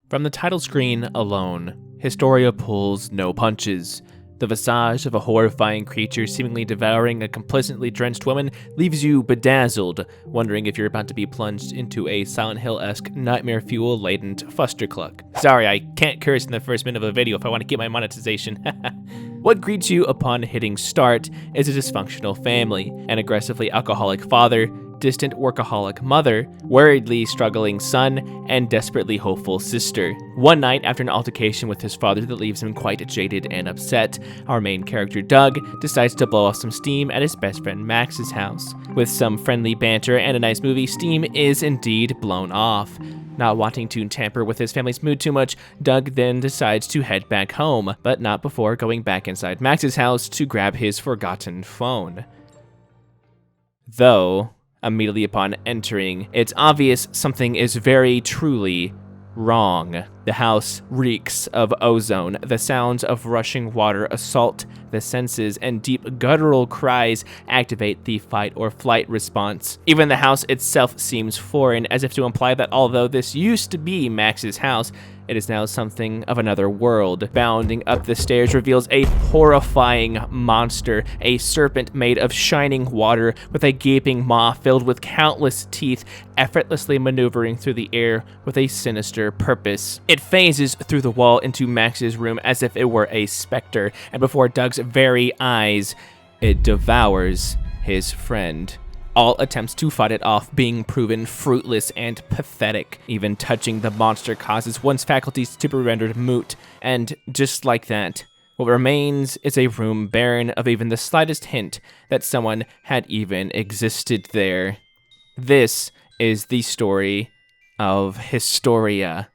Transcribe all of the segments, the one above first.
From the title screen alone, Historia pulls no punches. The visage of a horrifying creature seemingly devouring a complicitly drenched woman leaves you bedazzled, wondering if you're about to be plunged into a Silent Hill-esque nightmare fuel-laden fustercluck. Sorry, I can't curse in the first minute of a video if I want to get my monetization. What greets you upon hitting start is a dysfunctional family, an aggressively alcoholic father, distant workaholic mother, worriedly struggling son, and desperately hopeful sister. One night, after an altercation with his father that leaves him quite jaded and upset, our main character Doug decides to blow off some steam at his best friend Max's house. With some friendly banter and a nice movie, steam is indeed blown off. Not wanting to tamper with his family's mood too much, Doug then decides to head back home, but not before going back inside Max's house to grab his forgotten phone. Though, immediately upon entering, it's obvious something is very truly wrong. The house reeks of ozone. The sounds of rushing water assault the senses, and deep guttural cries activate the fight or flight response. Even the house itself seems foreign, as if to imply that although this used to be Max's house, it is now something of another world. Bounding up the stairs reveals a horrifying monster, a serpent made of shining water with a gaping maw filled with countless teeth, effortlessly maneuvering through the air with a sinister purpose. It phases through the wall into Max's room as if it were a specter, and before Doug's very eyes, it devours his friend. All attempts to fight it off being proven fruitless and pathetic. Even touching the monster causes one's faculties to be rendered moot, and just like that, what remains is a room barren of even the slightest hint that someone had even existed there. This is the story of Historia.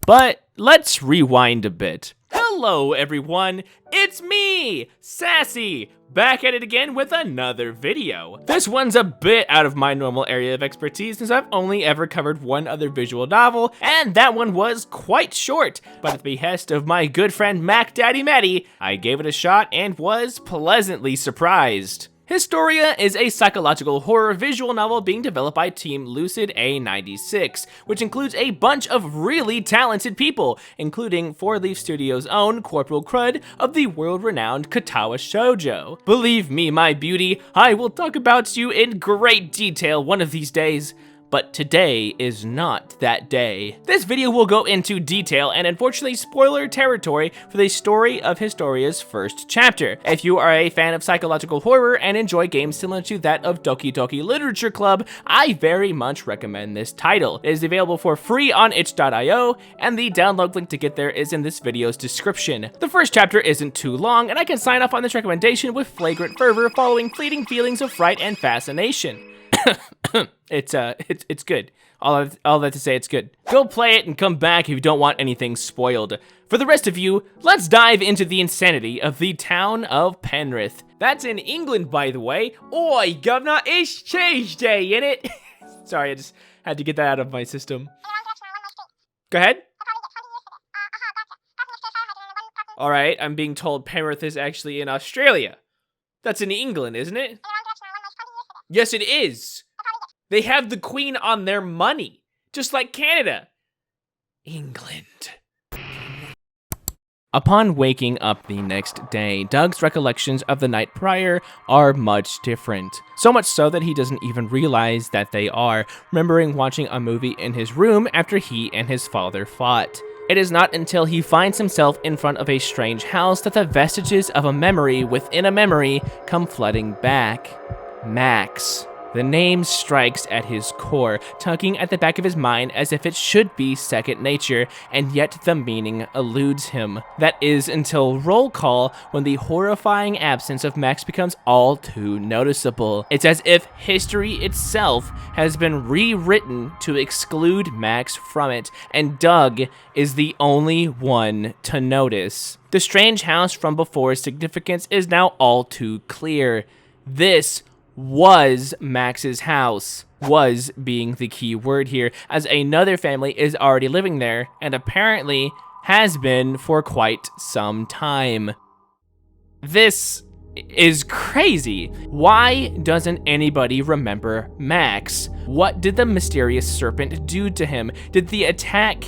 But let's rewind a bit. Hello everyone, it's me, Sassy, back at it again with another video. This one's a bit out of my normal area of expertise since I've only ever covered one other visual novel, and that one was quite short. But at the behest of my good friend MacDaddyMatty, I gave it a shot and was pleasantly surprised. Historia is a psychological horror visual novel being developed by Team Lucid A96, which includes a bunch of really talented people, including 4 Leaf Studios' own Corporal Crud of the world-renowned Katawa Shoujo. Believe me, my beauty, I will talk about you in great detail one of these days. But today is not that day. This video will go into detail and unfortunately spoiler territory for the story of Historia's first chapter. If you are a fan of psychological horror and enjoy games similar to that of Doki Doki Literature Club, I very much recommend this title. It is available for free on itch.io, and the download link to get there is in this video's description. The first chapter isn't too long, and I can sign off on this recommendation with flagrant fervor following fleeting feelings of fright and fascination. It's good. All that to say, it's good. Go play it and come back if you don't want anything spoiled. For the rest of you, let's dive into the insanity of the town of Penrith. That's in England, by the way. Oi, governor, it's Tuesday, innit? Sorry, I just had to get that out of my system. Go ahead. All right, I'm being told Penrith is actually in Australia. That's in England, isn't it? Yes, it is. They have the Queen on their money, just like Canada. England. Upon waking up the next day, Doug's recollections of the night prior are much different. So much so that he doesn't even realize that they are, remembering watching a movie in his room after he and his father fought. It is not until he finds himself in front of a strange house that the vestiges of a memory within a memory come flooding back. Max. The name strikes at his core, tugging at the back of his mind as if it should be second nature, and yet the meaning eludes him. That is until roll call, when the horrifying absence of Max becomes all too noticeable. It's as if history itself has been rewritten to exclude Max from it, and Doug is the only one to notice. The strange house from before's significance is now all too clear. This was Max's house. Was being the key word here, as another family is already living there, and apparently has been for quite some time. This is crazy. Why doesn't anybody remember Max? What did the mysterious serpent do to him? Did the attack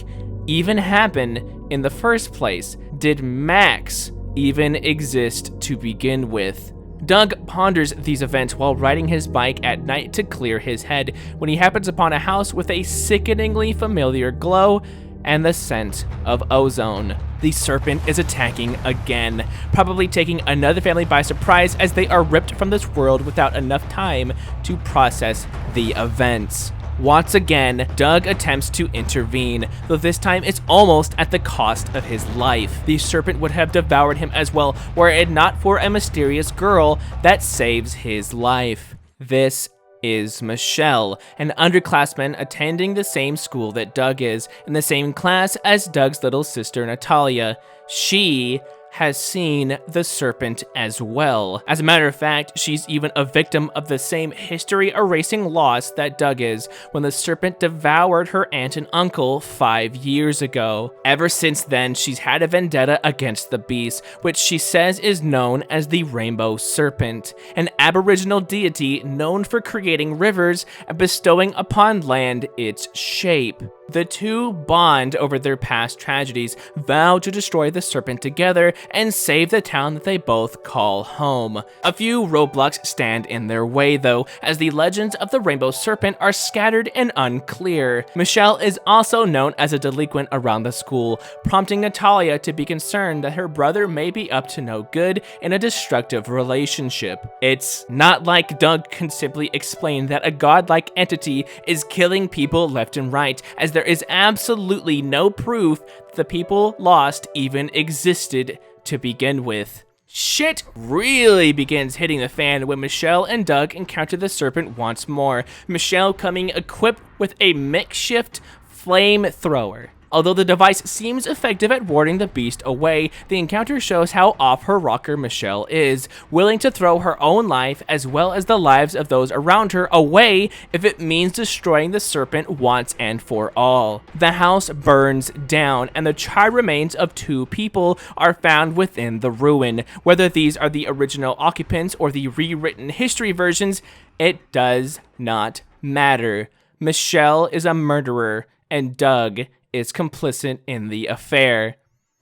even happen in the first place? Did Max even exist to begin with? Doug ponders these events while riding his bike at night to clear his head when he happens upon a house with a sickeningly familiar glow and the scent of ozone. The serpent is attacking again, probably taking another family by surprise as they are ripped from this world without enough time to process the events. Once again, Doug attempts to intervene, though this time it's almost at the cost of his life. The serpent would have devoured him as well, were it not for a mysterious girl that saves his life. This is Michelle, an underclassman attending the same school that Doug is, in the same class as Doug's little sister Natalia. She has seen the serpent as well. As a matter of fact, she's even a victim of the same history-erasing loss that Doug is when the serpent devoured her aunt and uncle 5 years ago. Ever since then, she's had a vendetta against the beast, which she says is known as the Rainbow Serpent, an aboriginal deity known for creating rivers and bestowing upon land its shape. The two bond over their past tragedies, vow to destroy the serpent together, and save the town that they both call home. A few roadblocks stand in their way though, as the legends of the Rainbow Serpent are scattered and unclear. Michelle is also known as a delinquent around the school, prompting Natalia to be concerned that her brother may be up to no good in a destructive relationship. It's not like Doug can simply explain that a godlike entity is killing people left and right, as there is absolutely no proof that the people lost even existed to begin with. Shit really begins hitting the fan when Michelle and Doug encounter the serpent once more, Michelle coming equipped with a makeshift flamethrower. Although the device seems effective at warding the beast away, the encounter shows how off her rocker Michelle is, willing to throw her own life as well as the lives of those around her away if it means destroying the serpent once and for all. The house burns down and the charred remains of 2 people are found within the ruin. Whether these are the original occupants or the rewritten history versions, it does not matter. Michelle is a murderer and Doug is complicit in the affair.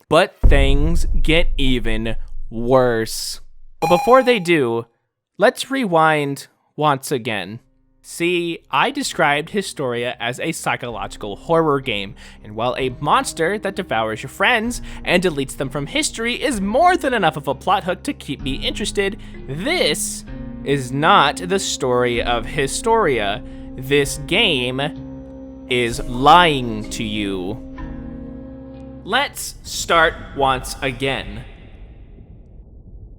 But things get even worse. But before they do, let's rewind once again. See, I described Historia as a psychological horror game, and while a monster that devours your friends and deletes them from history is more than enough of a plot hook to keep me interested, this is not the story of Historia. This game is lying to you. Let's start once again.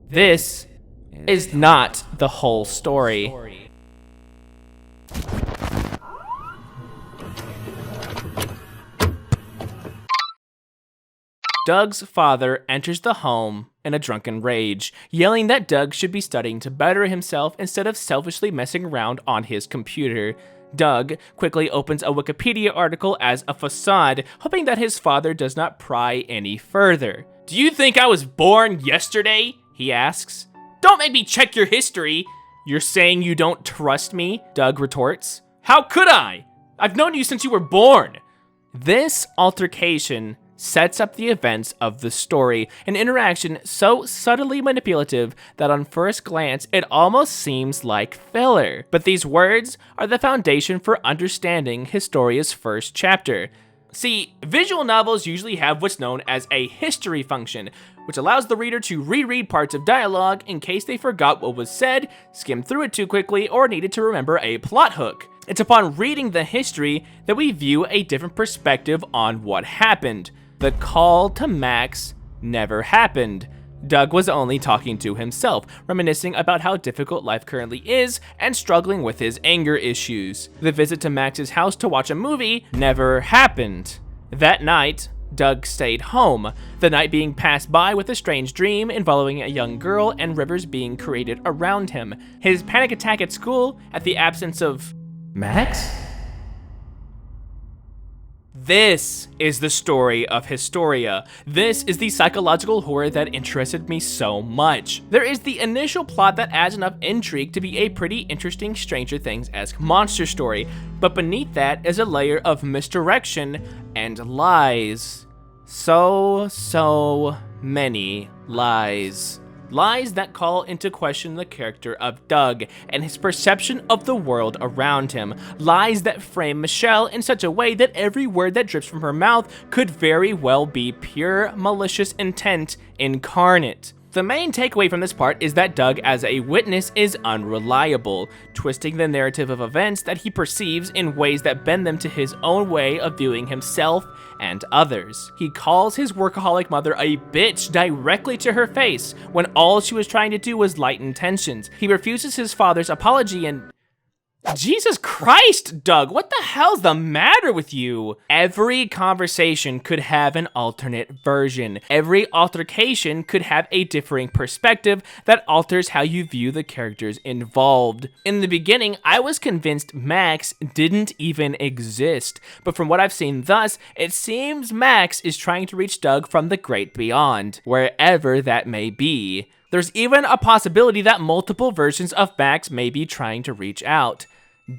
This is not the whole story. Doug's father enters the home in a drunken rage, yelling that Doug should be studying to better himself instead of selfishly messing around on his computer. Doug quickly opens a Wikipedia article as a facade, hoping that his father does not pry any further. "Do you think I was born yesterday?" he asks. "Don't make me check your history." "You're saying you don't trust me?" Doug retorts. "How could I? I've known you since you were born." This altercation sets up the events of the story, an interaction so subtly manipulative that on first glance it almost seems like filler. But these words are the foundation for understanding Historia's first chapter. See, visual novels usually have what's known as a history function, which allows the reader to reread parts of dialogue in case they forgot what was said, skimmed through it too quickly, or needed to remember a plot hook. It's upon reading the history that we view a different perspective on what happened. The call to Max never happened. Doug was only talking to himself, reminiscing about how difficult life currently is and struggling with his anger issues. The visit to Max's house to watch a movie never happened. That night, Doug stayed home, the night being passed by with a strange dream involving a young girl and rivers being created around him. His panic attack at school at the absence of Max? This is the story of Historia. This is the psychological horror that interested me so much. There is the initial plot that adds enough intrigue to be a pretty interesting Stranger Things-esque monster story, but beneath that is a layer of misdirection and lies. So many lies. Lies that call into question the character of Doug and his perception of the world around him. Lies that frame Michelle in such a way that every word that drips from her mouth could very well be pure malicious intent incarnate. The main takeaway from this part is that Doug as a witness is unreliable, twisting the narrative of events that he perceives in ways that bend them to his own way of viewing himself and others. He calls his workaholic mother a bitch directly to her face when all she was trying to do was lighten tensions. He refuses his father's apology and... Jesus Christ, Doug, what the hell's the matter with you? Every conversation could have an alternate version. Every altercation could have a differing perspective that alters how you view the characters involved. In the beginning, I was convinced Max didn't even exist, but from what I've seen thus, it seems Max is trying to reach Doug from the great beyond, wherever that may be. There's even a possibility that multiple versions of Max may be trying to reach out.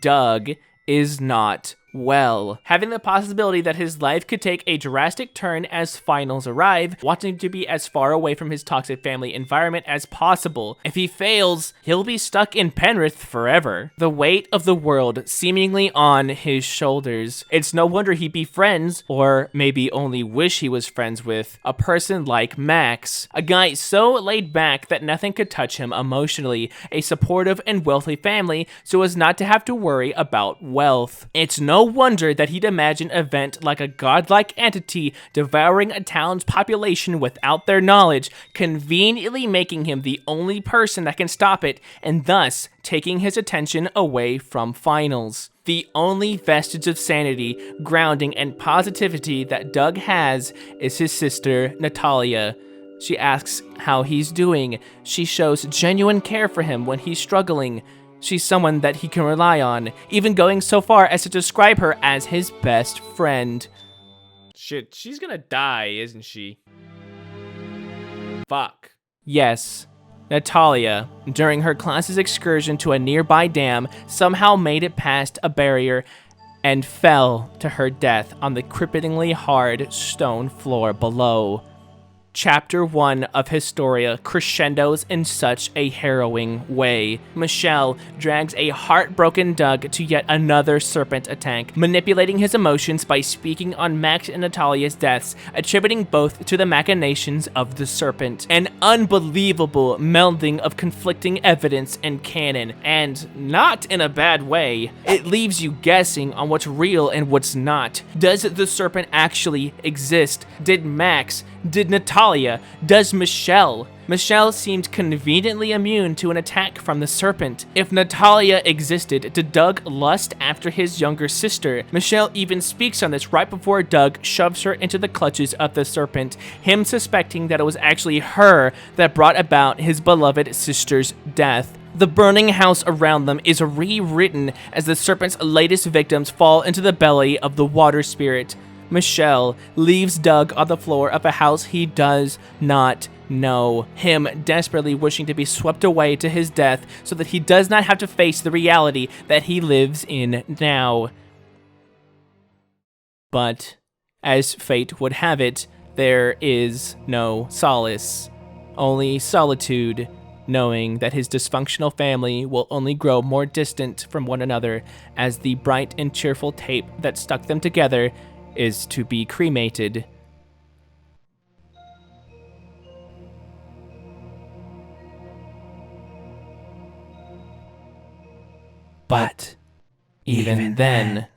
Doug is not well, having the possibility that his life could take a drastic turn as finals arrive, wanting to be as far away from his toxic family environment as possible. If he fails, he'll be stuck in Penrith forever. The weight of the world seemingly on his shoulders. It's no wonder he befriends, or maybe only wish he was friends with, a person like Max. A guy so laid back that nothing could touch him emotionally, a supportive and wealthy family so as not to have to worry about wealth. It's no wonder that he'd imagine an event like a godlike entity devouring a town's population without their knowledge, conveniently making him the only person that can stop it, and thus taking his attention away from finals. The only vestige of sanity, grounding, and positivity that Doug has is his sister, Natalia. She asks how he's doing. She shows genuine care for him when he's struggling. She's someone that he can rely on, even going so far as to describe her as his best friend. Shit, she's gonna die, isn't she? Fuck. Yes, Natalia, during her class's excursion to a nearby dam, somehow made it past a barrier and fell to her death on the cripplingly hard stone floor below. Chapter 1 of Historia crescendos in such a harrowing way. Michelle drags a heartbroken Doug to yet another serpent attack, manipulating his emotions by speaking on Max and Natalia's deaths, attributing both to the machinations of the serpent. An unbelievable melding of conflicting evidence and canon, and not in a bad way. It leaves you guessing on what's real and what's not. Does the serpent actually exist? Did Max? Did Natalia? Does Michelle? Michelle seemed conveniently immune to an attack from the serpent. If Natalia existed, did Doug lust after his younger sister? Michelle even speaks on this right before Doug shoves her into the clutches of the serpent, him suspecting that it was actually her that brought about his beloved sister's death. The burning house around them is rewritten as the serpent's latest victims fall into the belly of the water spirit. Michelle leaves Doug on the floor of a house he does not know, him desperately wishing to be swept away to his death so that he does not have to face the reality that he lives in now. But, as fate would have it, there is no solace, only solitude, knowing that his dysfunctional family will only grow more distant from one another as the bright and cheerful tape that stuck them together is to be cremated. But even then,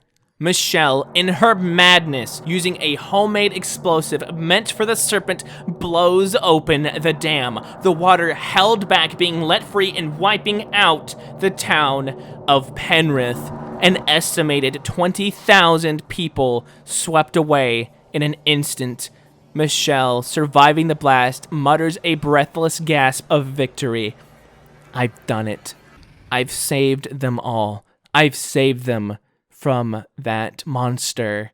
Michelle, in her madness, using a homemade explosive meant for the serpent, blows open the dam, the water held back being let free and wiping out the town of Penrith. An estimated 20,000 people swept away in an instant. Michelle, surviving the blast, mutters a breathless gasp of victory. I've done it. I've saved them all. I've saved them from that monster.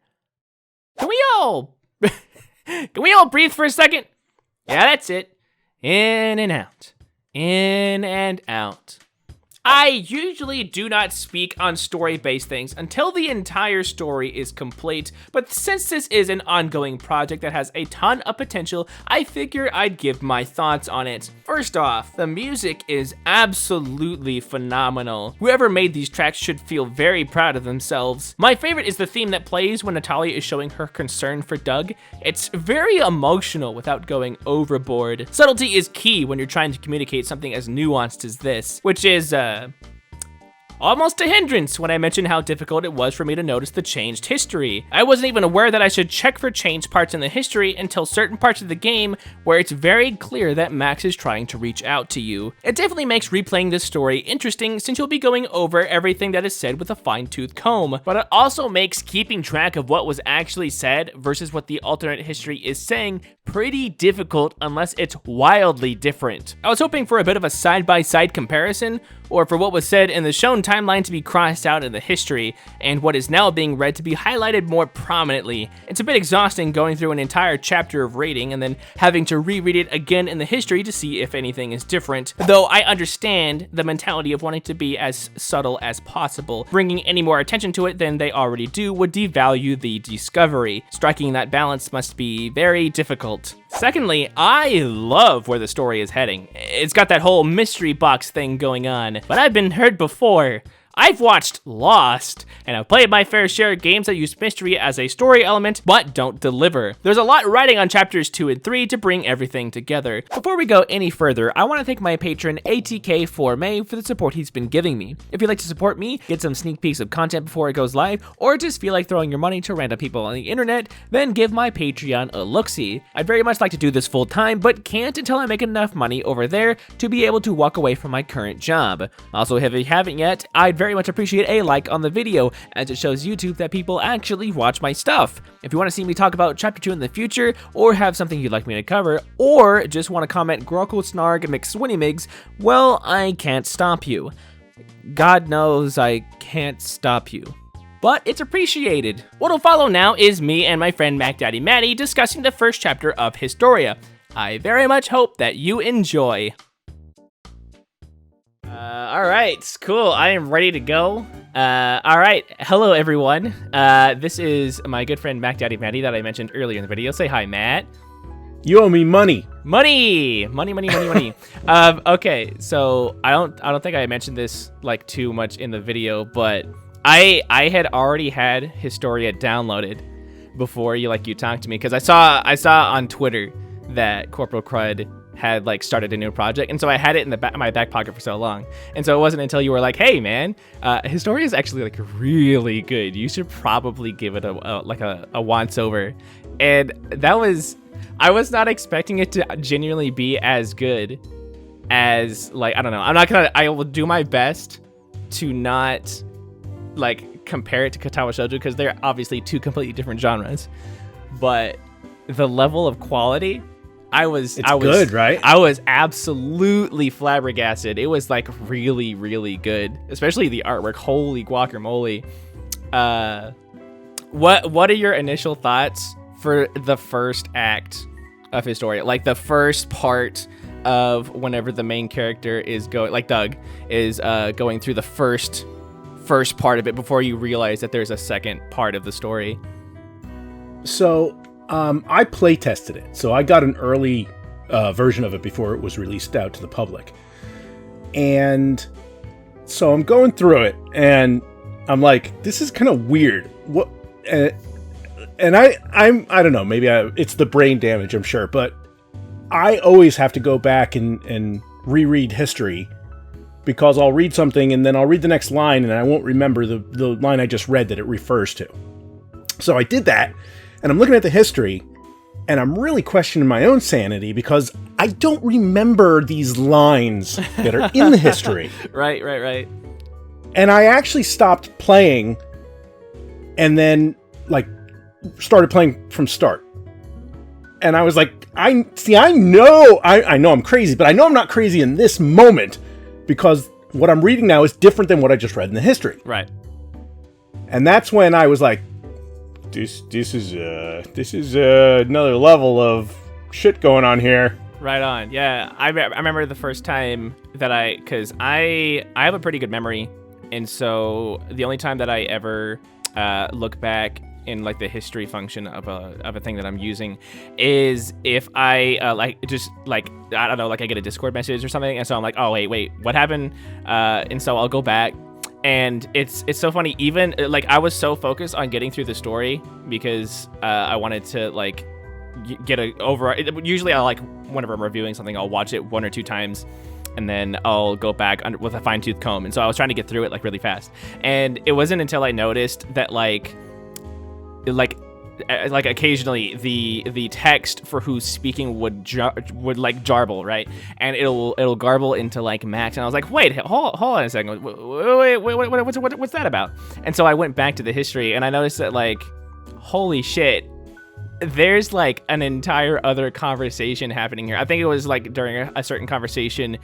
Can we all breathe for a second? Yeah, that's it. In and out. In and out. I usually do not speak on story-based things until the entire story is complete, but since this is an ongoing project that has a ton of potential, I figure I'd give my thoughts on it. First off, the music is absolutely phenomenal. Whoever made these tracks should feel very proud of themselves. My favorite is the theme that plays when Natalia is showing her concern for Doug. It's very emotional without going overboard. Subtlety is key when you're trying to communicate something as nuanced as this, which is, almost a hindrance when I mentioned how difficult it was for me to notice the changed history. I wasn't even aware that I should check for changed parts in the history until certain parts of the game where it's very clear that Max is trying to reach out to you. It definitely makes replaying this story interesting since you'll be going over everything that is said with a fine-tooth comb, but it also makes keeping track of what was actually said versus what the alternate history is saying pretty difficult unless it's wildly different. I was hoping for a bit of a side-by-side comparison, or for what was said in the shown timeline to be crossed out in the history, and what is now being read to be highlighted more prominently. It's a bit exhausting going through an entire chapter of rating and then having to reread it again in the history to see if anything is different, though I understand the mentality of wanting to be as subtle as possible. Bringing any more attention to it than they already do would devalue the discovery. Striking that balance must be very difficult. Secondly, I love where the story is heading. It's got that whole mystery box thing going on, but I've been heard before. I've watched Lost, and I've played my fair share of games that use mystery as a story element, but don't deliver. There's a lot riding on chapters 2 and 3 to bring everything together. Before we go any further, I want to thank my patron ATK4May for the support he's been giving me. If you'd like to support me, get some sneak peeks of content before it goes live, or just feel like throwing your money to random people on the internet, then give my Patreon a look-see. I'd very much like to do this full time, but can't until I make enough money over there to be able to walk away from my current job. Also, if you haven't yet, I'd very much appreciate a like on the video, as it shows YouTube that people actually watch my stuff. If you want to see me talk about Chapter 2 in the future, or have something you'd like me to cover, or just want to comment Grockle Snarg McSwinnymigs, well, I can't stop you. God knows I can't stop you. But it's appreciated. What'll follow now is me and my friend MacDaddyMatty discussing the first chapter of Historia. I very much hope that you enjoy. Alright, cool, I am ready to go. Alright, hello everyone. This is my good friend MacDaddyMatty that I mentioned earlier in the video. Say hi, Matt. You owe me money. Money. Okay, so I don't think I mentioned this like too much in the video, but I had already had Historia downloaded before you talked to me, because I saw on Twitter that Corporal Crud had started a new project, and so I had it in my back pocket for so long, and so it wasn't until you were like, hey man, Historia is actually really good, you should probably give it a once over. And I was not expecting it to genuinely be as good as I don't know, I will do my best to not compare it to Katawa Shoujo, because they're obviously two completely different genres, but the level of quality, I was good, right? I was absolutely flabbergasted. It was really, really good, especially the artwork. Holy guacamole. What are your initial thoughts for the first act of Historia? The first part of whenever the main character is going, Doug is going through the first part of it before you realize that there's a second part of the story. So I play tested it, so I got an early version of it before it was released out to the public, and so I'm going through it, and I'm like, this is kind of weird. What? And I don't know, maybe it's the brain damage, I'm sure, but I always have to go back and reread history, because I'll read something and then I'll read the next line and I won't remember the line I just read that it refers to. So I did that. And I'm looking at the history, and I'm really questioning my own sanity, because I don't remember these lines that are in the history. Right. And I actually stopped playing, and then started playing from start. And I was like, I know I'm crazy, but I know I'm not crazy in this moment, because what I'm reading now is different than what I just read in the history. Right. And that's when I was like, this is another level of shit going on here. Right on. Yeah, I remember the first time that because I have a pretty good memory, and so the only time that I ever look back in like the history function of a thing that I'm using is if I I don't know, like I get a Discord message or something, and so I'm like, oh wait, what happened? And so I'll go back, and it's so funny. Even like I was so focused on getting through the story because I wanted to like get a over. Usually I like whenever I'm reviewing something, I'll watch it 1 or 2 times. And then I'll go back with a fine-tooth comb. And so I was trying to get through it like really fast. And it wasn't until I noticed that like occasionally the text for who's speaking would like jarble, right? And it'll garble into like Max. And I was like, wait, hold on a second. Wait, what's that about? And so I went back to the history and I noticed that like, holy shit, there's like an entire other conversation happening here. I think it was like during a certain conversation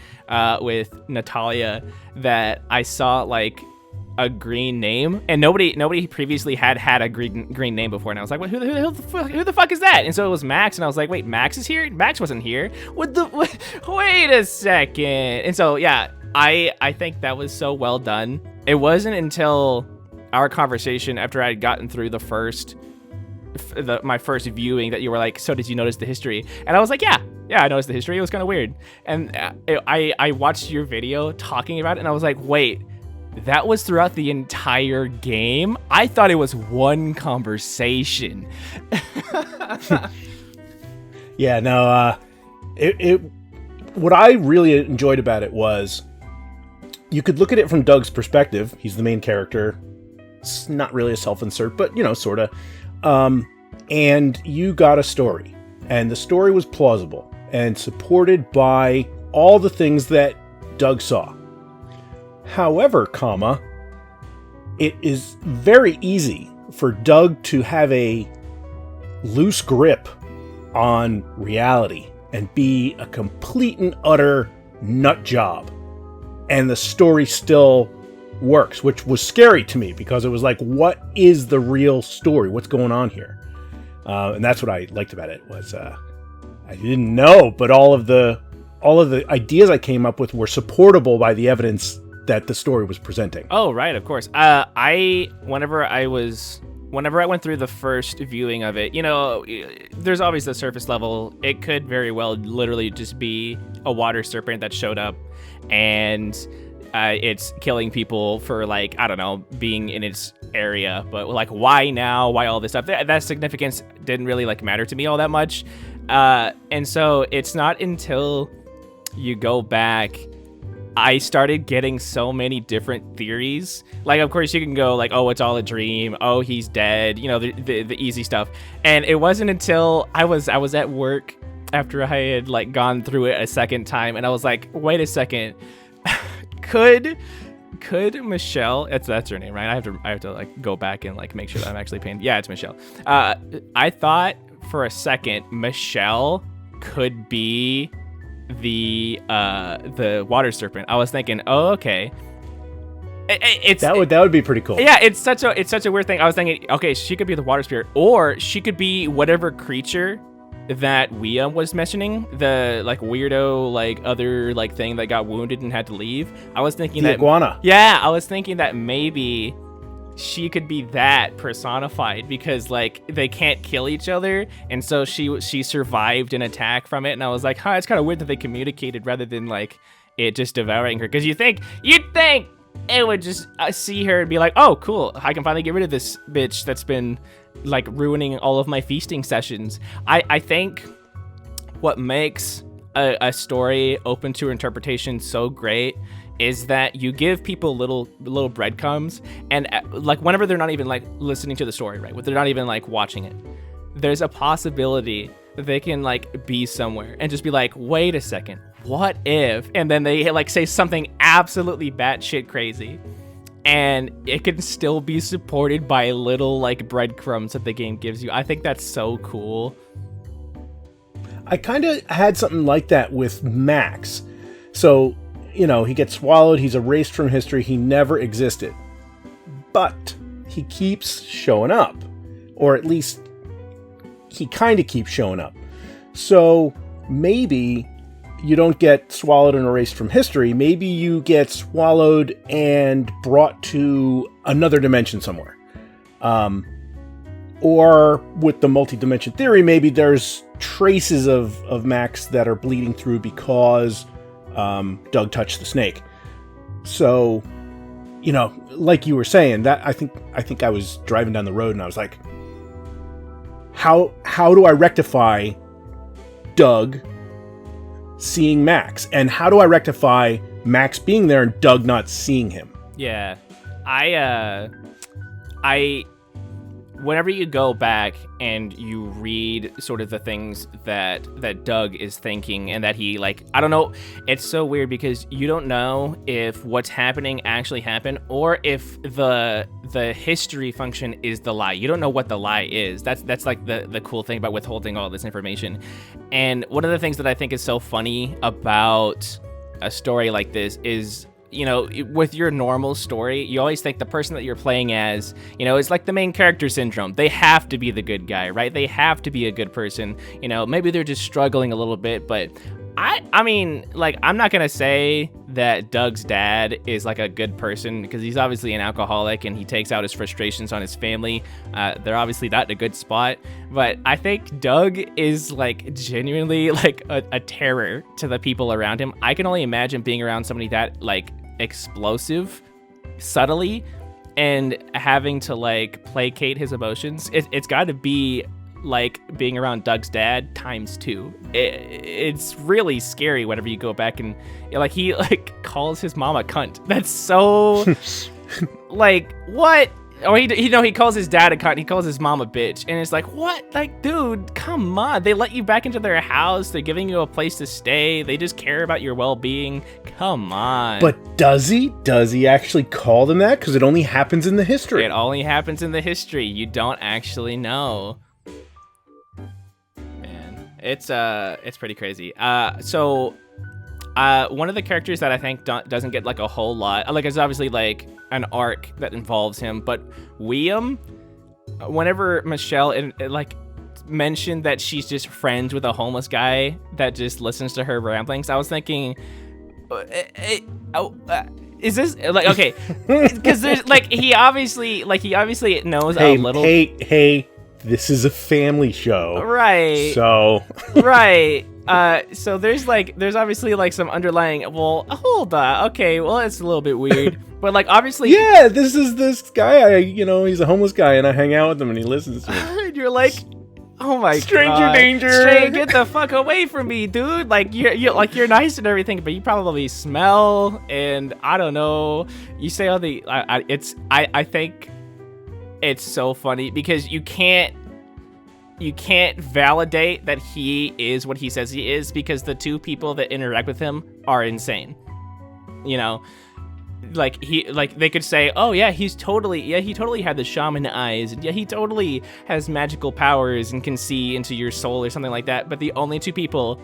with Natalia that I saw like a green name, and nobody previously had a green name before, and I was like, who the fuck is that? And so it was Max, and I was like, wait, Max is here? Max wasn't here. Wait a second. And so yeah, I think that was so well done. It wasn't until our conversation after I had gotten through my first viewing that you were like, so did you notice the history? And I was like, yeah, I noticed the history. It was kind of weird. And I watched your video talking about it, and I was like, wait, that was throughout the entire game? I thought it was one conversation. Yeah, no, what I really enjoyed about it was you could look at it from Doug's perspective. He's the main character. It's not really a self-insert, but, sort of. And you got a story, and the story was plausible and supported by all the things that Doug saw. However, it is very easy for Doug to have a loose grip on reality and be a complete and utter nut job. And the story still works, which was scary to me because it was like, what is the real story? What's going on here? And that's what I liked about it was I didn't know, but all of the ideas I came up with were supportable by the evidence that the story was presenting. Oh, right, of course. Whenever I went through the first viewing of it, there's always the surface level. It could very well literally just be a water serpent that showed up and it's killing people for like, I don't know, being in its area, but like, why now? Why all this stuff? That significance didn't really like matter to me all that much. And so it's not until you go back, I started getting so many different theories. Like, of course, you can go like, oh, it's all a dream. Oh, he's dead. The easy stuff. And it wasn't until I was at work after I had like gone through it a second time, and I was like, wait a second. Could Michelle? That's her name, right? I have to like go back and like make sure that I'm actually paying. Yeah, it's Michelle. I thought for a second Michelle could be the water serpent. I was thinking, oh, okay. That would be pretty cool. Yeah, it's such a weird thing. I was thinking, okay, she could be the water spirit, or she could be whatever creature that Wea was mentioning, the like weirdo like other like thing that got wounded and had to leave. I was thinking that iguana. Yeah, I was thinking that maybe she could be that personified because like they can't kill each other, and so she survived an attack from it. And I was like, it's kind of weird that they communicated rather than like it just devouring her, because you'd think it would just see her and be like, oh cool, I can finally get rid of this bitch that's been like ruining all of my feasting sessions. I think what makes a story open to interpretation so great is that you give people little breadcrumbs, and like whenever they're not even like listening to the story, right? They're not even like watching it. There's a possibility that they can like be somewhere and just be like, wait a second, what if? And then they like say something absolutely batshit crazy, and it can still be supported by little like breadcrumbs that the game gives you. I think that's so cool. I kind of had something like that with Max. So, he gets swallowed, he's erased from history, he never existed. But he keeps showing up. or at least he kind of keeps showing up. So maybe you don't get swallowed and erased from history. Maybe you get swallowed and brought to another dimension somewhere. Or with the multi-dimension theory, maybe there's traces of Max that are bleeding through because Doug touched the snake. So, you know, like you were saying, that I think I was driving down the road and I was like, how do I rectify Doug seeing Max, and how do I rectify Max being there and Doug not seeing him? Yeah, I whenever you go back and you read sort of the things that Doug is thinking and that he, like, I don't know, it's so weird because you don't know if what's happening actually happened or if the history function is the lie. You don't know what the lie is. That's like the cool thing about withholding all this information. And one of the things that I think is so funny about a story like this is, you know, with your normal story, you always think the person that you're playing as, you know, is like the main character syndrome. They have to be the good guy, right? They have to be a good person. You know, maybe they're just struggling a little bit, but I mean, like, I'm not going to say that Doug's dad is like a good person because he's obviously an alcoholic and he takes out his frustrations on his family. They're obviously not in a good spot, but I think Doug is like genuinely like a terror to the people around him. I can only imagine being around somebody that like explosive subtly and having to like placate his emotions. It's got to be like being around Doug's dad times 2. It's really scary whenever you go back and like he like calls his mom a cunt. That's so like what? Or he calls his dad a cunt. He calls his mom a bitch, and it's like, what? Like, dude, come on. They let you back into their house. They're giving you a place to stay. They just care about your well-being. Come on. But does he? Does he actually call them that? Because it only happens in the history. It only happens in the history. You don't actually know. Man, it's pretty crazy. So one of the characters that I think doesn't get like a whole lot, like, it's obviously like an arc that involves him, but William, whenever Michelle like mentioned that she's just friends with a homeless guy that just listens to her ramblings, I was thinking, is this like, okay, because there's like he obviously knows a little. Hey, this is a family show, right? So right. So there's obviously like some underlying, well, hold on, okay, well, it's a little bit weird, but like obviously, yeah, this is this guy, he's a homeless guy and I hang out with him and he listens to me. And you're like, oh my Stranger God, danger, get the fuck away from me, dude. Like you're nice and everything, but you probably smell, and I don't know, you say all the, I think it's so funny because you can't validate that he is what he says he is because the two people that interact with him are insane. You know, like they could say, oh yeah, he totally had the shaman eyes, and yeah, he totally has magical powers and can see into your soul or something like that. But the only two people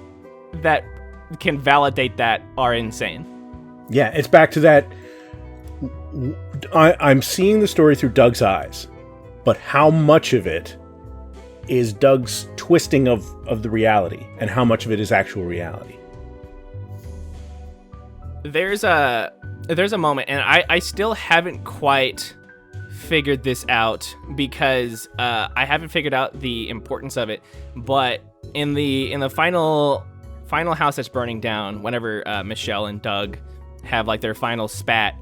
that can validate that are insane. Yeah, it's back to that. I'm seeing the story through Doug's eyes, but how much of it is Doug's twisting of the reality, and how much of it is actual reality? There's a moment, and I still haven't quite figured this out because I haven't figured out the importance of it. But in the final house that's burning down, whenever Michelle and Doug have like their final spat,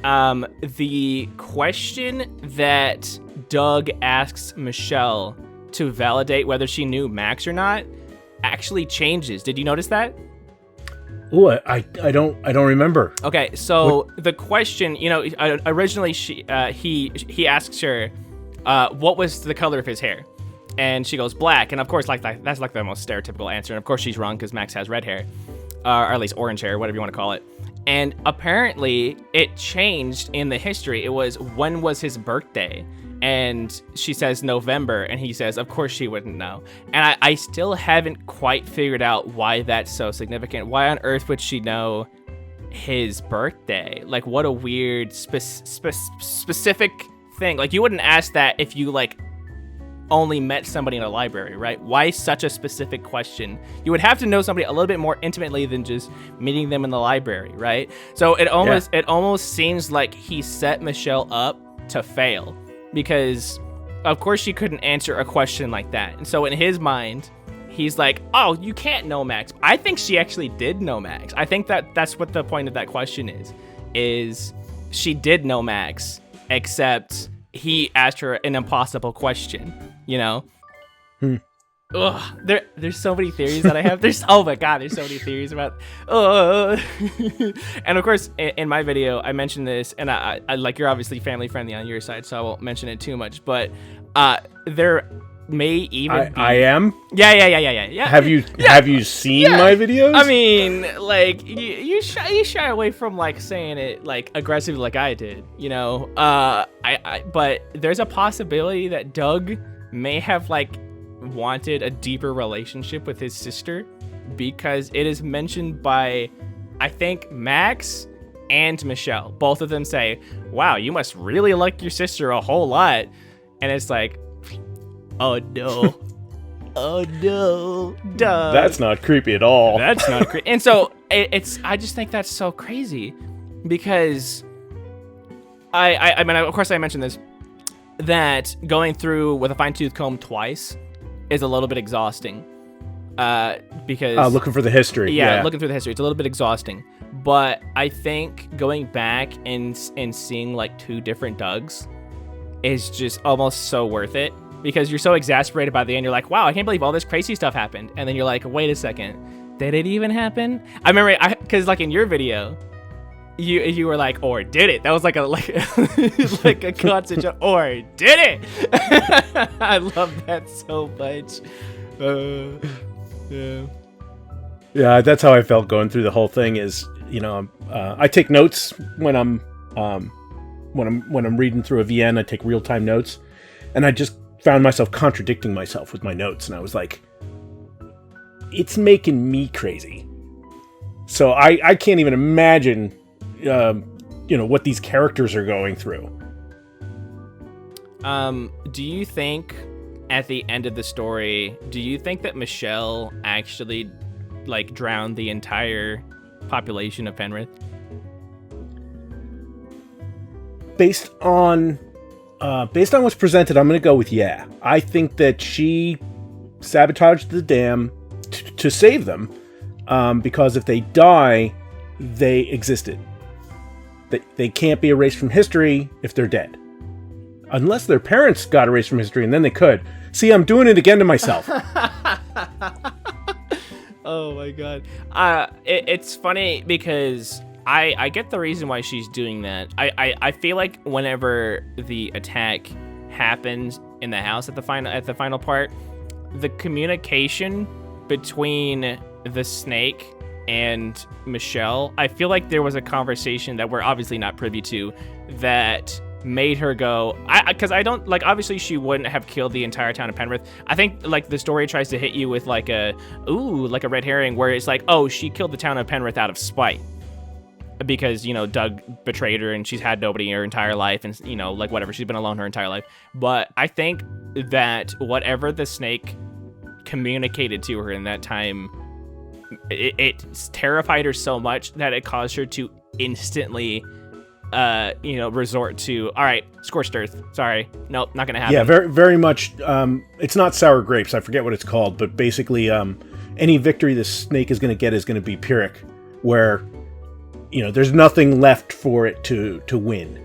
the question that Doug asks Michelle to validate whether she knew Max or not actually changes. Did you notice that? Oh, I don't remember. Okay, so the question, originally he asks her, what was the color of his hair, and she goes black, and of course that's like the most stereotypical answer, and of course she's wrong because Max has red hair, or at least orange hair, whatever you want to call it. And apparently it changed in the history. It was, when was his birthday? And she says November, and he says, of course she wouldn't know. And I still haven't quite figured out why that's so significant. Why on earth would she know his birthday? Like, what a weird specific thing. Like, you wouldn't ask that if you like only met somebody in a library, right? Why such a specific question? You would have to know somebody a little bit more intimately than just meeting them in the library, right? So it almost seems like he set Michelle up to fail, because of course she couldn't answer a question like that. And so in his mind, he's like, oh, you can't know Max. I think she actually did know Max. I think that's what the point of that question is she did know Max, except he asked her an impossible question, you know? Ugh, there's so many theories that I have. Oh my god, there's so many theories about. And of course, in my video, I mentioned this, and I like, you're obviously family friendly on your side, so I won't mention it too much. But there may even be... I am. Yeah. Have you seen my videos? I mean, like you shy away from like saying it like aggressively like I did, you know. But there's a possibility that Doug may have like wanted a deeper relationship with his sister, because it is mentioned by, I think, Max and Michelle. Both of them say, wow, you must really like your sister a whole lot. And it's like, oh no. Oh no, Doug. That's not creepy at all. That's not creepy. And so I just think that's so crazy, because I mean, of course I mentioned this, that going through with a fine-tooth comb twice is a little bit exhausting, because looking for the history. Yeah, looking through the history, it's a little bit exhausting. But I think going back and seeing like 2 different Dougs is just almost so worth it, because you're so exasperated by the end. You're like, wow, I can't believe all this crazy stuff happened, and then you're like, wait a second, did it even happen? I remember, because like in your video, you were like, or did it? That was like a like a constant joke, or did it? I love that so much. Yeah, that's how I felt going through the whole thing. Is, you know, I take notes when I'm reading through a VN. I take real-time notes, and I just found myself contradicting myself with my notes, and I was like, it's making me crazy. So I can't even imagine what these characters are going through. Do you think at the end of the story, do you think that Michelle actually like drowned the entire population of Penrith? Based on what's presented, I'm going to go with yeah. I think that she sabotaged the dam to save them, because if they die, they existed. They can't be erased from history if they're dead. Unless their parents got erased from history, and then they could. See, I'm doing it again to myself. Oh my god. It's funny because I get the reason why she's doing that. I feel like whenever the attack happens in the house at the final part, the communication between the snake and Michelle, I feel like there was a conversation that we're obviously not privy to that made her go, because I don't, like, obviously she wouldn't have killed the entire town of Penrith. I think, like, the story tries to hit you with, like, a red herring, where it's like, oh, she killed the town of Penrith out of spite. Because, you know, Doug betrayed her and she's had nobody her entire life, and, you know, like, whatever, she's been alone her entire life. But I think that whatever the snake communicated to her in that time, it terrified her so much that it caused her to instantly resort to, all right, scorched earth. Sorry, nope, not gonna happen. Yeah, very, very much. It's not sour grapes. I forget what it's called, but basically, any victory the snake is going to get is going to be Pyrrhic, where, you know, there's nothing left for it to win.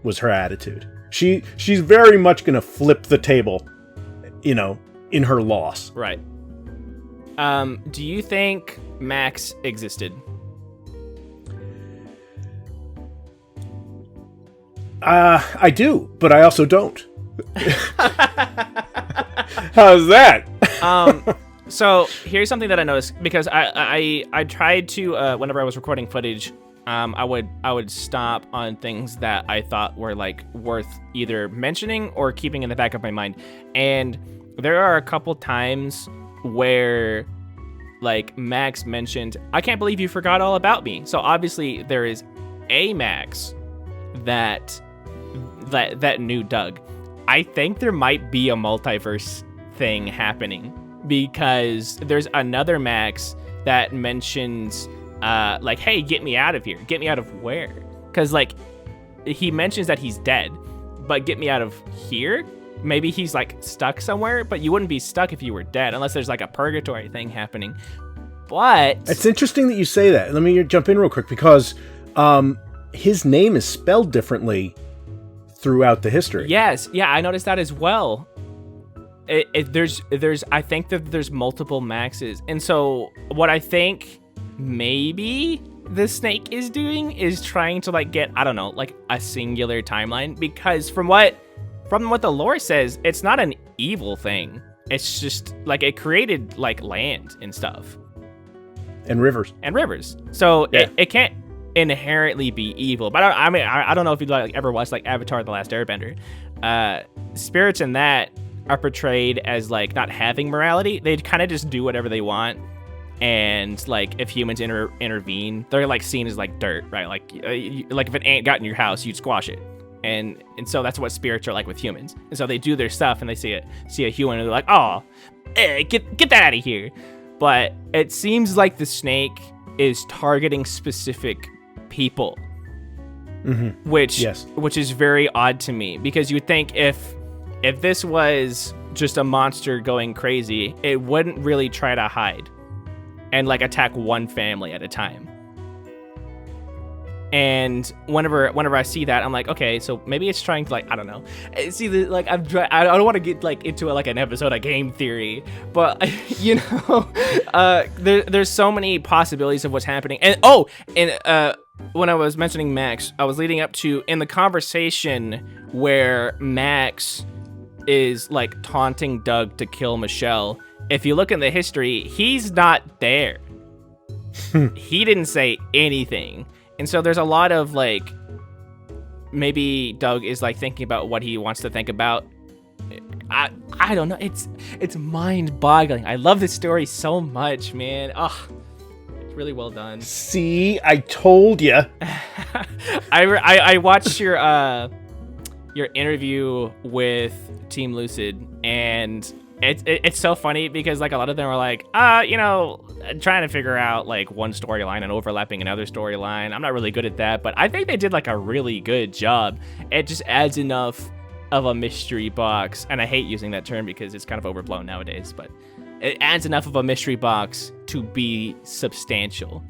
Was her attitude. She's very much going to flip the table, you know, in her loss. Right. Do you think Max existed? I do, but I also don't. How's that? So here's something that I noticed, because I tried to whenever I was recording footage, I would stop on things that I thought were like worth either mentioning or keeping in the back of my mind. And there are a couple times where, like, Max mentioned, I can't believe you forgot all about me. So obviously there is a Max that knew Doug. I think there might be a multiverse thing happening, because there's another Max that mentions, like, hey, get me out of here. Get me out of where? Because, like, he mentions that he's dead, but get me out of here? Maybe he's, like, stuck somewhere, but you wouldn't be stuck if you were dead, unless there's, like, a purgatory thing happening. But it's interesting that you say that. Let me jump in real quick, because his name is spelled differently throughout the history. Yes, yeah, I noticed that as well. There's I think that there's multiple Maxes, and so what I think maybe the snake is doing is trying to, like, get, I don't know, like, a singular timeline, because from what the lore says, it's not an evil thing. It's just, like, it created, like, land and stuff. And rivers. So yeah. it can't inherently be evil. But I don't know if you'd, like, ever watched, like, Avatar: The Last Airbender. Spirits in that are portrayed as, like, not having morality. They kind of just do whatever they want. And, like, if humans intervene, they're, like, seen as, like, dirt, right? Like if an ant got in your house, you'd squash it. And so that's what spirits are like with humans. And so they do their stuff, and they see a human, and they're like, oh, get that out of here. But it seems like the snake is targeting specific people, which is very odd to me, because you would think if this was just a monster going crazy, it wouldn't really try to hide and, like, attack one family at a time. And whenever I see that, I'm like, okay, so maybe it's trying to, like, I don't know. See, like, I don't want to get, like, into like an episode of game theory, but you know, there's so many possibilities of what's happening. And when I was mentioning Max, I was leading up to, in the conversation where Max is, like, taunting Doug to kill Michelle. If you look in the history, he's not there. He didn't say anything. And so there's a lot of, like, maybe Doug is, like, thinking about what he wants to think about. I don't know. It's mind-boggling. I love this story so much, man. Oh, it's really well done. See, I told you. I watched your interview with Team Lucid, and it's so funny because, like, a lot of them are like, you know, trying to figure out, like, one storyline and overlapping another storyline. I'm not really good at that, but I think they did, like, a really good job. It just adds enough of a mystery box, and I hate using that term because it's kind of overblown nowadays, but it adds enough of a mystery box to be substantial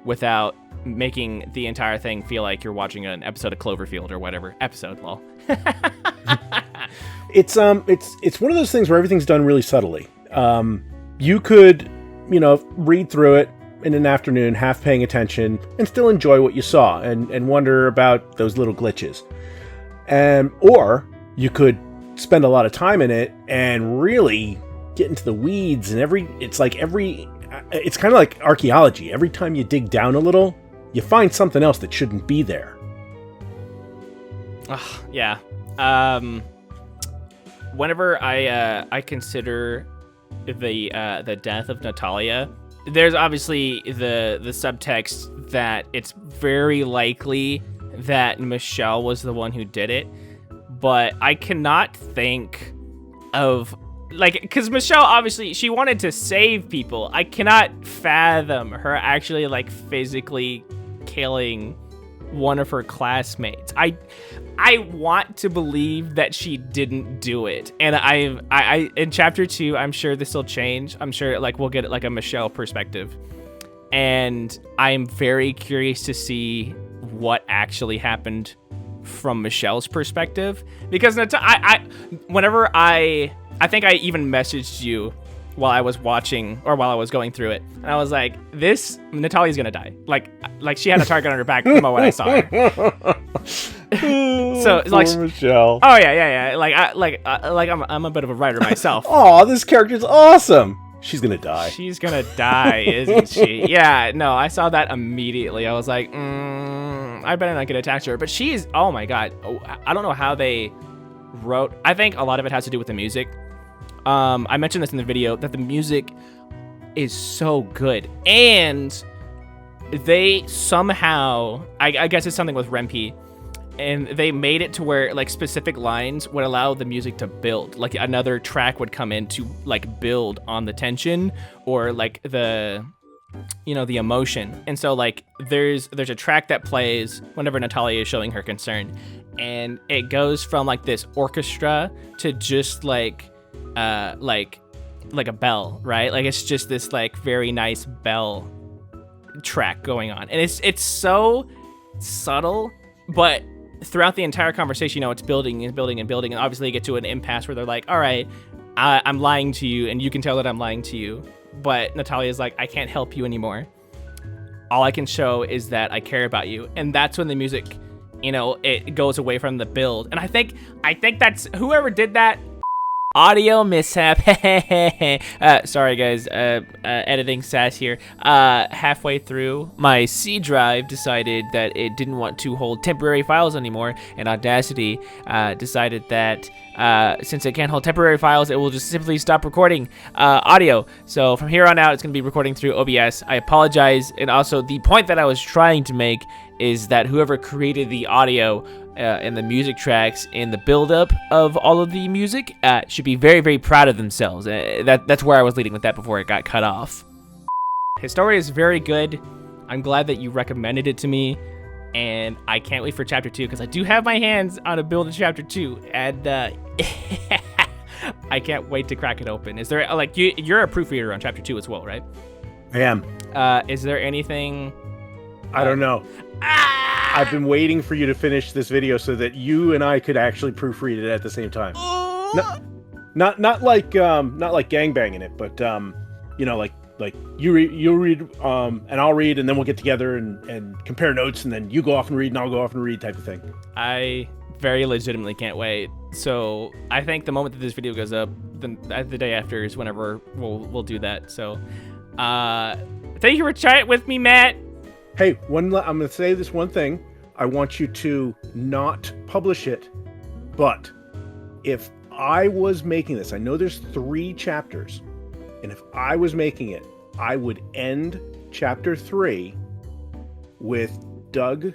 without making the entire thing feel like you're watching an episode of Cloverfield or whatever. Episode, lol. It's one of those things where everything's done really subtly. You could, you know, read through it in an afternoon, half paying attention, and still enjoy what you saw and wonder about those little glitches. Or you could spend a lot of time in it and really get into the weeds, and it's kind of like archaeology. Every time you dig down a little, you find something else that shouldn't be there. Yeah. Whenever I consider the death of Natalia, there's obviously the subtext that it's very likely that Michelle was the one who did it, but I cannot think of, like, because Michelle, obviously, she wanted to save people. I cannot fathom her actually, like, physically killing one of her classmates. I want to believe that she didn't do it, and I in chapter 2, I'm sure this will change. I'm sure, like, we'll get, like, a Michelle perspective, and I'm very curious to see what actually happened from Michelle's perspective, because whenever I think I even messaged you while I was watching, or while I was going through it, and I was like, Natalia's gonna die. Like she had a target on her back from when I saw her. So it's like Michelle. Oh yeah. I'm a bit of a writer myself. Oh, this character's awesome. She's gonna die. She's gonna die, isn't she? Yeah, no, I saw that immediately. I was like, I better not get attached to her. But she's, oh my god. I don't know how they wrote. I think a lot of it has to do with the music. I mentioned this in the video, that the music is so good. And they somehow, I guess it's something with Rempe, and they made it to where like specific lines would allow the music to build. Like another track would come in to like build on the tension or like the emotion. And so like there's a track that plays whenever Natalia is showing her concern, and it goes from like this orchestra to just like a bell, right? Like it's just this like very nice bell track going on, and it's so subtle, but throughout the entire conversation, it's building and building and building, and obviously you get to an impasse where they're like, all right, I'm lying to you, and you can tell that I'm lying to you, but Natalia's like, I can't help you anymore. All I can show is that I care about you, and that's when the music, it goes away from the build. And I think that's whoever did that. Audio mishap. Sorry guys, editing Sass here. Halfway through, my C drive decided that it didn't want to hold temporary files anymore, and Audacity decided that since it can't hold temporary files, it will just simply stop recording audio. So from here on out, it's going to be recording through OBS. I apologize, and also the point that I was trying to make is that whoever created the audio and the music tracks and the buildup of all of the music should be very, very proud of themselves. That's where I was leading with that before it got cut off. Historia is very good. I'm glad that you recommended it to me, and I can't wait for Chapter 2 because I do have my hands on a build of Chapter 2, and I can't wait to crack it open. Is there, like, you're a proofreader on Chapter 2 as well, right? I am. Is there anything... I don't know. I've been waiting for you to finish this video so that you and I could actually proofread it at the same time. Not like gangbanging it, but like you'll read and I'll read, and then we'll get together and compare notes, and then you go off and read and I'll go off and read, type of thing. I very legitimately can't wait. So I think the moment that this video goes up, the day after is whenever we'll do that. So thank you for chatting with me, Matt. Hey, I'm going to say this one thing. I want you to not publish it, but if I was making this, I know there's 3 chapters, and if I was making it, I would end chapter 3 with Doug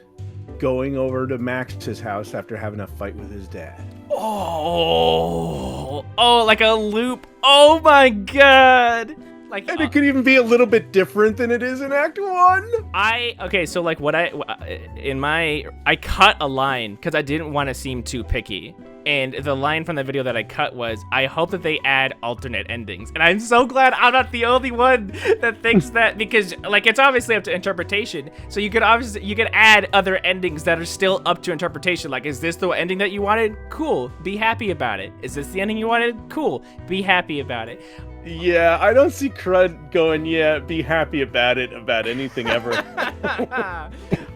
going over to Max's house after having a fight with his dad. Oh, like a loop. Oh my God. Like, and it could even be a little bit different than it is in Act 1. Okay, so like I cut a line because I didn't want to seem too picky. And the line from the video that I cut was, I hope that they add alternate endings. And I'm so glad I'm not the only one that thinks that, because like it's obviously up to interpretation. So you could add other endings that are still up to interpretation. Like, is this the ending that you wanted? Cool, be happy about it. Is this the ending you wanted? Cool, be happy about it. Yeah, I don't see Crud going, yeah, be happy about it, about anything ever.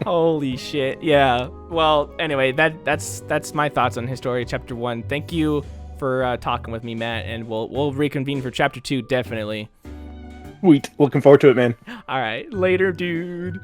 Holy shit. Yeah. Well, anyway, that's my thoughts on Historia Chapter 1. Thank you for talking with me, Matt, and we'll reconvene for Chapter 2, definitely. Sweet. Looking forward to it, man. All right. Later, dude.